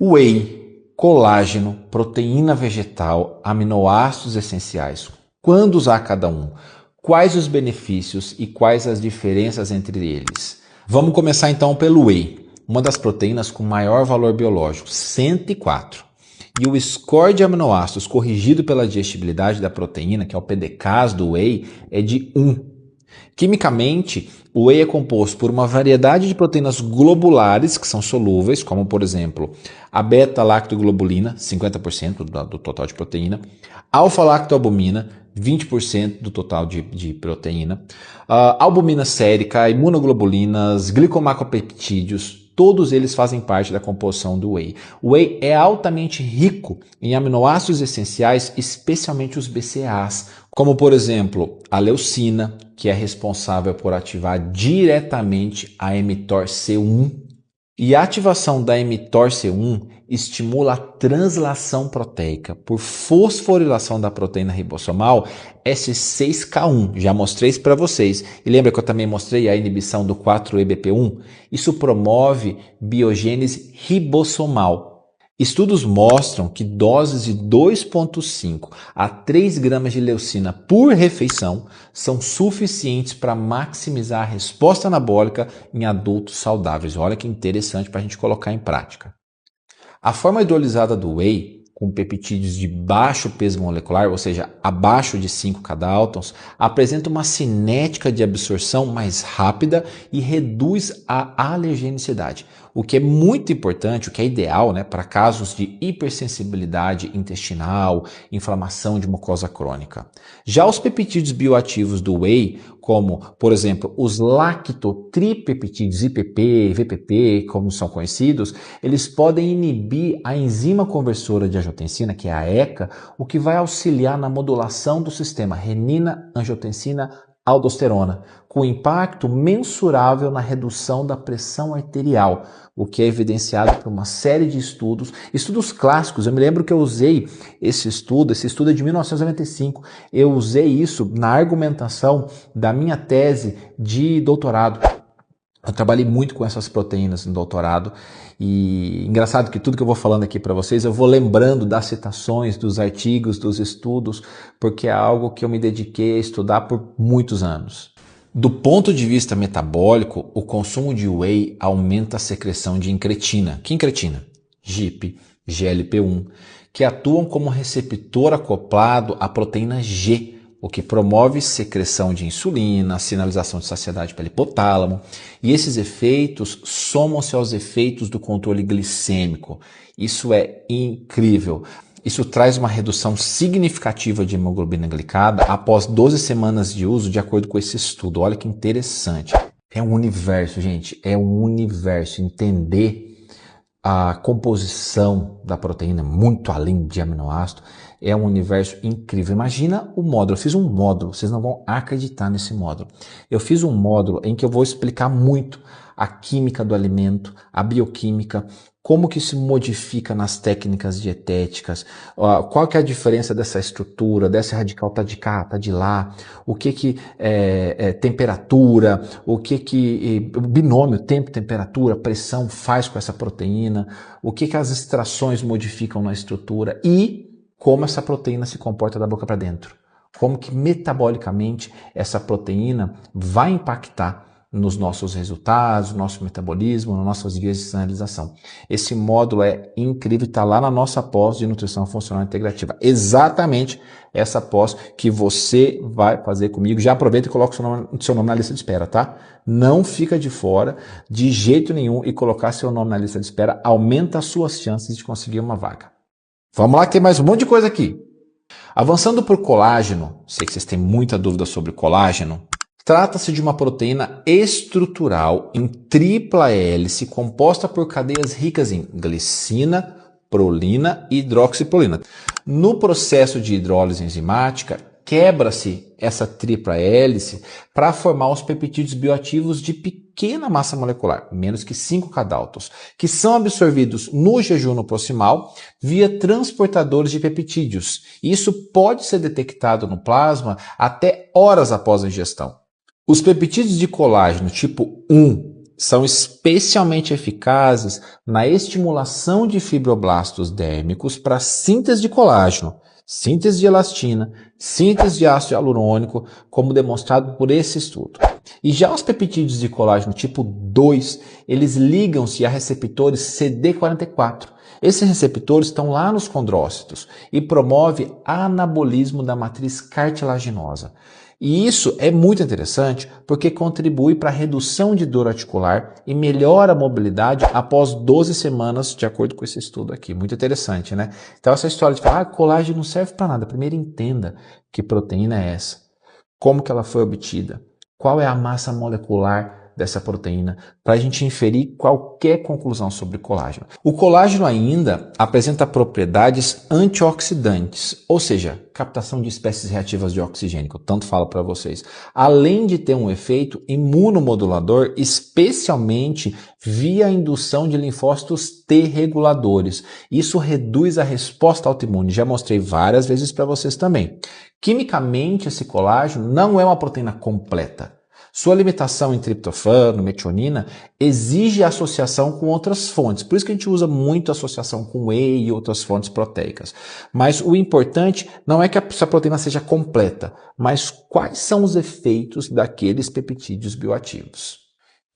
Whey, colágeno, proteína vegetal, aminoácidos essenciais. Quando usar cada um? Quais os benefícios e quais as diferenças entre eles? Vamos começar então pelo Whey, uma das proteínas com maior valor biológico, 104. E o score de aminoácidos corrigido pela digestibilidade da proteína, que é o PDCAAS do Whey, é de 1. Quimicamente, o Whey é composto por uma variedade de proteínas globulares que são solúveis, como por exemplo a beta-lactoglobulina, 50% do total de proteína, alfa-lactoalbumina, 20% do total de proteína, albumina sérica, imunoglobulinas, glicomacropeptídeos, todos eles fazem parte da composição do Whey. O Whey é altamente rico em aminoácidos essenciais, especialmente os BCAAs, como por exemplo a leucina, que é responsável por ativar diretamente a mTORC1. E a ativação da mTORC1 estimula a translação proteica por fosforilação da proteína ribossomal S6K1. Já mostrei isso para vocês. E lembra que eu também mostrei a inibição do 4-EBP1? Isso promove biogênese ribossomal. Estudos mostram que doses de 2,5 a 3 gramas de leucina por refeição são suficientes para maximizar a resposta anabólica em adultos saudáveis. Olha que interessante para a gente colocar em prática. A forma hidrolisada do Whey, com peptídeos de baixo peso molecular, ou seja, abaixo de 5 kDa, apresenta uma cinética de absorção mais rápida e reduz a alergenicidade, o que é muito importante, o que é ideal, para casos de hipersensibilidade intestinal, inflamação de mucosa crônica. Já os peptídeos bioativos do Whey, como, por exemplo, os lactotripeptídeos IPP, VPP, como são conhecidos, eles podem inibir a enzima conversora de angiotensina, que é a ECA, o que vai auxiliar na modulação do sistema renina-angiotensina-aldosterona, com impacto mensurável na redução da pressão arterial, o que é evidenciado por uma série de estudos clássicos. Eu me lembro que eu usei esse estudo é de 1995, eu usei isso na argumentação da minha tese de doutorado. Eu trabalhei muito com essas proteínas no doutorado e engraçado que tudo que eu vou falando aqui para vocês eu vou lembrando das citações, dos artigos, dos estudos, porque é algo que eu me dediquei a estudar por muitos anos. Do ponto de vista metabólico, o consumo de Whey aumenta a secreção de incretina. Que incretina? GIP, GLP-1, que atuam como receptor acoplado à proteína G, o que promove secreção de insulina, sinalização de saciedade pelo hipotálamo, e esses efeitos somam-se aos efeitos do controle glicêmico. Isso é incrível. Isso traz uma redução significativa de hemoglobina glicada após 12 semanas de uso, de acordo com esse estudo. Olha que interessante. É um universo, gente, é um universo. Entender a composição da proteína, muito além de aminoácido, é um universo incrível. Imagina o módulo, eu fiz um módulo, vocês não vão acreditar nesse módulo. Eu fiz um módulo em que eu vou explicar muito a química do alimento, a bioquímica, como que se modifica nas técnicas dietéticas, qual que é a diferença dessa estrutura, dessa radical tá de cá, tá de lá, o que temperatura, o binômio tempo-temperatura, pressão faz com essa proteína, o que as extrações modificam na estrutura e como essa proteína se comporta da boca para dentro. Como que metabolicamente essa proteína vai impactar nos nossos resultados, no nosso metabolismo, nas nossas vias de sinalização. Esse módulo é incrível, está lá na nossa pós de Nutrição Funcional Integrativa. Exatamente essa pós que você vai fazer comigo. Já aproveita e coloca o seu nome na lista de espera, tá? Não fica de fora de jeito nenhum e colocar seu nome na lista de espera aumenta as suas chances de conseguir uma vaga. Vamos lá que tem mais um monte de coisa aqui. Avançando para o colágeno, sei que vocês têm muita dúvida sobre colágeno. Trata-se de uma proteína estrutural em tripla hélice composta por cadeias ricas em glicina, prolina e hidroxiprolina. No processo de hidrólise enzimática, quebra-se essa tripla hélice para formar os peptídeos bioativos de pequena massa molecular, menos que 5 kDa, que são absorvidos no jejum proximal via transportadores de peptídeos. Isso pode ser detectado no plasma até horas após a ingestão. Os peptídeos de colágeno tipo 1 são especialmente eficazes na estimulação de fibroblastos dérmicos para síntese de colágeno, síntese de elastina, síntese de ácido hialurônico, como demonstrado por esse estudo. E já os peptídeos de colágeno tipo 2, eles ligam-se a receptores CD44. Esses receptores estão lá nos condrócitos e promove anabolismo da matriz cartilaginosa. E isso é muito interessante porque contribui para a redução de dor articular e melhora a mobilidade após 12 semanas, de acordo com esse estudo aqui. Muito interessante, né? Então essa história de falar, colágeno não serve para nada. Primeiro entenda que proteína é essa, como que ela foi obtida, qual é a massa molecular dessa proteína, para a gente inferir qualquer conclusão sobre colágeno. O colágeno ainda apresenta propriedades antioxidantes, ou seja, captação de espécies reativas de oxigênio, que eu tanto falo para vocês, além de ter um efeito imunomodulador, especialmente via a indução de linfócitos T reguladores. Isso reduz a resposta autoimune, já mostrei várias vezes para vocês também. Quimicamente, esse colágeno não é uma proteína completa. Sua limitação em triptofano, metionina, exige associação com outras fontes. Por isso que a gente usa muito associação com whey e outras fontes proteicas. Mas o importante não é que essa proteína seja completa, mas quais são os efeitos daqueles peptídeos bioativos.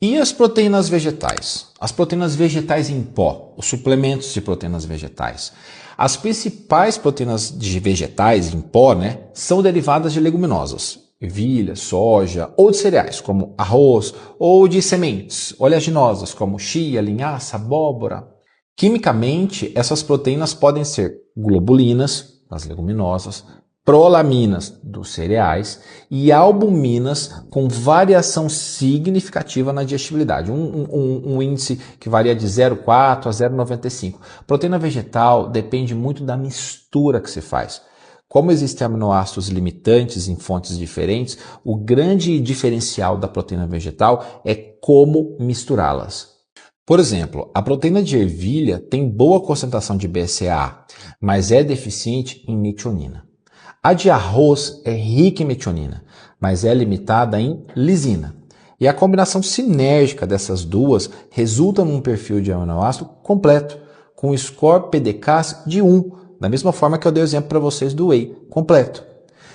E as proteínas vegetais? As proteínas vegetais em pó, os suplementos de proteínas vegetais. As principais proteínas de vegetais em pó, são derivadas de leguminosas. Ervilha, soja, ou de cereais, como arroz, ou de sementes oleaginosas, como chia, linhaça, abóbora. Quimicamente, essas proteínas podem ser globulinas, das leguminosas, prolaminas, dos cereais, e albuminas com variação significativa na digestibilidade, um índice que varia de 0,4 a 0,95. Proteína vegetal depende muito da mistura que se faz. Como existem aminoácidos limitantes em fontes diferentes, o grande diferencial da proteína vegetal é como misturá-las. Por exemplo, a proteína de ervilha tem boa concentração de BCAA, mas é deficiente em metionina. A de arroz é rica em metionina, mas é limitada em lisina. E a combinação sinérgica dessas duas resulta num perfil de aminoácido completo, com score PDCAAS de 1, da mesma forma que eu dei o exemplo para vocês do whey completo.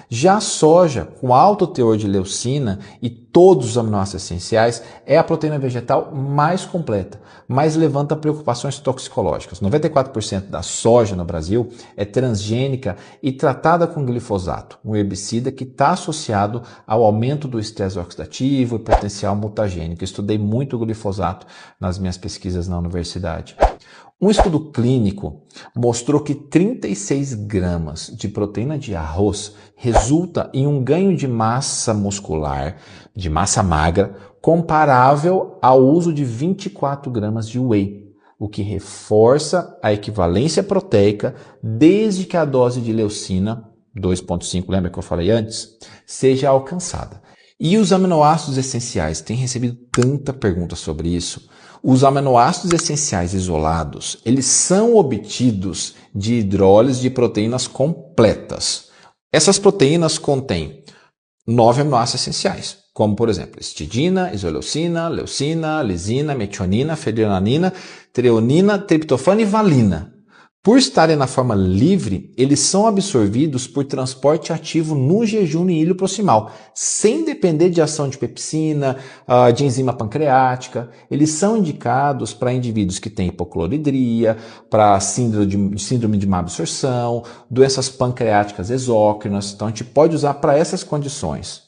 Já a soja, com alto teor de leucina e todos os aminoácidos essenciais, é a proteína vegetal mais completa, mas levanta preocupações toxicológicas. 94% da soja no Brasil é transgênica e tratada com glifosato, um herbicida que está associado ao aumento do estresse oxidativo e potencial mutagênico. Eu estudei muito o glifosato nas minhas pesquisas na universidade. Um estudo clínico mostrou que 36 gramas de proteína de arroz resulta em um ganho de massa muscular, de massa magra, comparável ao uso de 24 gramas de whey, o que reforça a equivalência proteica desde que a dose de leucina, 2,5, lembra que eu falei antes, seja alcançada. E os aminoácidos essenciais, têm recebido tanta pergunta sobre isso. Os aminoácidos essenciais isolados, eles são obtidos de hidrólise de proteínas completas. Essas proteínas contêm 9 aminoácidos essenciais, como por exemplo, histidina, isoleucina, leucina, lisina, metionina, fenilalanina, treonina, triptofano e valina. Por estarem na forma livre, eles são absorvidos por transporte ativo no jejum e ilho proximal, sem depender de ação de pepsina, de enzima pancreática. Eles são indicados para indivíduos que têm hipocloridria, para síndrome de má absorção, doenças pancreáticas exócrinas. Então a gente pode usar para essas condições.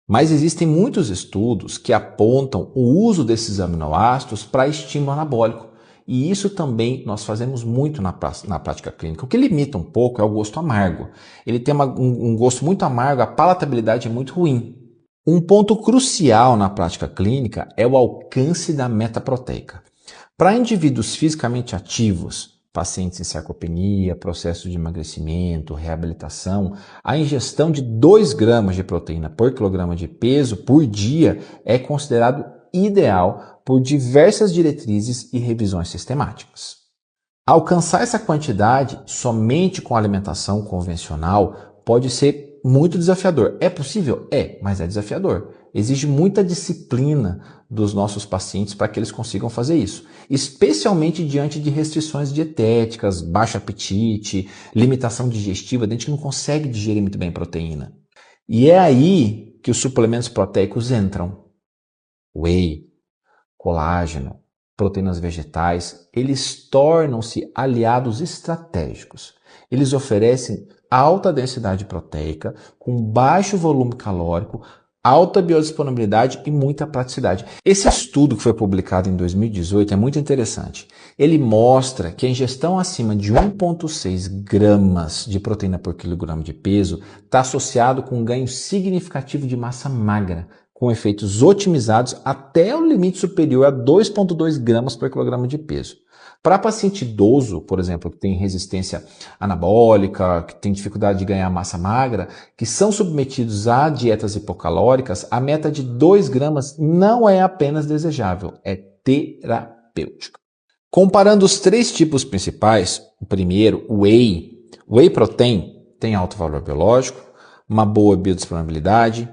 Mas existem muitos estudos que apontam o uso desses aminoácidos para estímulo anabólico. E isso também nós fazemos muito na prática clínica. O que limita um pouco é o gosto amargo. Ele tem um gosto muito amargo, a palatabilidade é muito ruim. Um ponto crucial na prática clínica é o alcance da meta proteica. Para indivíduos fisicamente ativos, pacientes em sarcopenia, processo de emagrecimento, reabilitação, a ingestão de 2 gramas de proteína por quilograma de peso por dia é considerado ideal por diversas diretrizes e revisões sistemáticas. Alcançar essa quantidade somente com alimentação convencional pode ser muito desafiador. É possível? É, mas é desafiador. Exige muita disciplina dos nossos pacientes para que eles consigam fazer isso, especialmente diante de restrições dietéticas, baixo apetite, limitação digestiva, a gente não consegue digerir muito bem proteína. E é aí que os suplementos proteicos entram. Whey, colágeno, proteínas vegetais, eles tornam-se aliados estratégicos. Eles oferecem alta densidade proteica, com baixo volume calórico, alta biodisponibilidade e muita praticidade. Esse estudo que foi publicado em 2018 é muito interessante. Ele mostra que a ingestão acima de 1,6 gramas de proteína por quilograma de peso está associado com um ganho significativo de massa magra, com efeitos otimizados até o limite superior a 2,2 gramas por quilograma de peso. Para paciente idoso, por exemplo, que tem resistência anabólica, que tem dificuldade de ganhar massa magra, que são submetidos a dietas hipocalóricas, a meta de 2 gramas não é apenas desejável, é terapêutica. Comparando os 3 tipos principais, o primeiro, o Whey Protein, tem alto valor biológico, uma boa biodisponibilidade,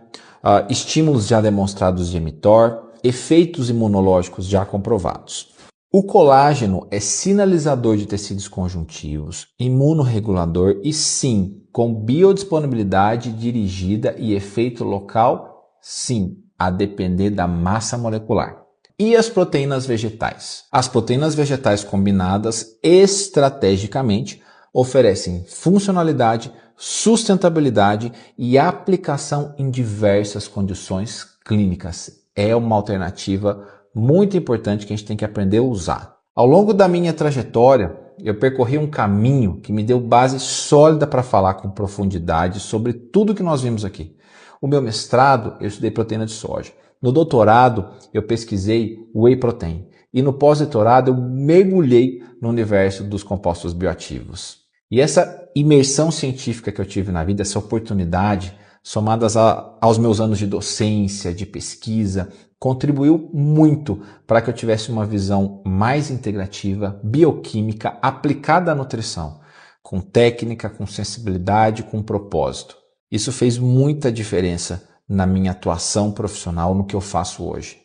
estímulos já demonstrados de mTOR, efeitos imunológicos já comprovados. O colágeno é sinalizador de tecidos conjuntivos, imunorregulador e sim, com biodisponibilidade dirigida e efeito local, sim, a depender da massa molecular. E as proteínas vegetais? As proteínas vegetais combinadas estrategicamente oferecem funcionalidade, sustentabilidade e aplicação em diversas condições clínicas. É uma alternativa muito importante que a gente tem que aprender a usar. Ao longo da minha trajetória, eu percorri um caminho que me deu base sólida para falar com profundidade sobre tudo que nós vimos aqui. O meu mestrado, eu estudei proteína de soja. No doutorado, eu pesquisei Whey Protein. E no pós-doutorado, eu mergulhei no universo dos compostos bioativos. E essa imersão científica que eu tive na vida, essa oportunidade, somadas aos meus anos de docência, de pesquisa, contribuiu muito para que eu tivesse uma visão mais integrativa, bioquímica, aplicada à nutrição, com técnica, com sensibilidade, com propósito. Isso fez muita diferença na minha atuação profissional, no que eu faço hoje.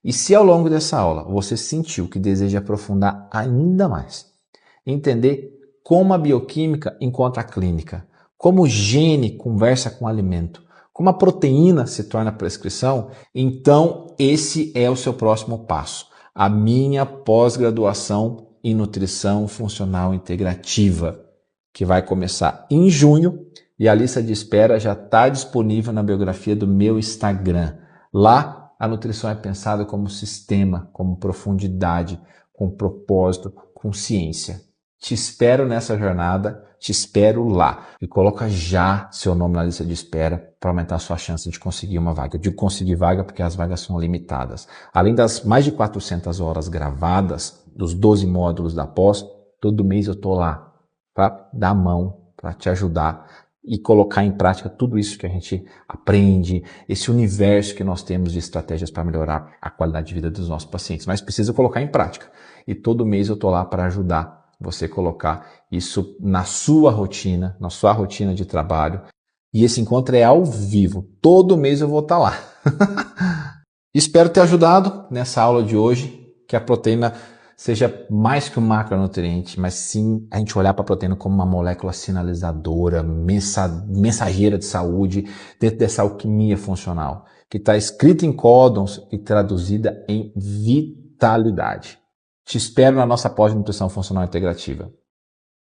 E se ao longo dessa aula você sentiu que deseja aprofundar ainda mais, entender como a bioquímica encontra a clínica, como o gene conversa com o alimento, como a proteína se torna prescrição, então esse é o seu próximo passo. A minha pós-graduação em Nutrição Funcional Integrativa, que vai começar em junho e a lista de espera já está disponível na biografia do meu Instagram. Lá, a nutrição é pensada como sistema, como profundidade, com propósito, com ciência. Te espero nessa jornada, te espero lá. E coloca já seu nome na lista de espera para aumentar a sua chance de conseguir uma vaga. Eu digo conseguir vaga porque as vagas são limitadas. Além das mais de 400 horas gravadas, dos 12 módulos da pós, todo mês eu estou lá para dar a mão, para te ajudar e colocar em prática tudo isso que a gente aprende, esse universo que nós temos de estratégias para melhorar a qualidade de vida dos nossos pacientes. Mas precisa colocar em prática. E todo mês eu estou lá para ajudar você colocar isso na sua rotina de trabalho. E esse encontro é ao vivo. Todo mês eu vou estar lá. Espero ter ajudado nessa aula de hoje, que a proteína seja mais que um macronutriente, mas sim a gente olhar para a proteína como uma molécula sinalizadora, mensageira de saúde, dentro dessa alquimia funcional, que está escrita em códons e traduzida em vitalidade. Te espero na nossa pós-nutrição funcional integrativa.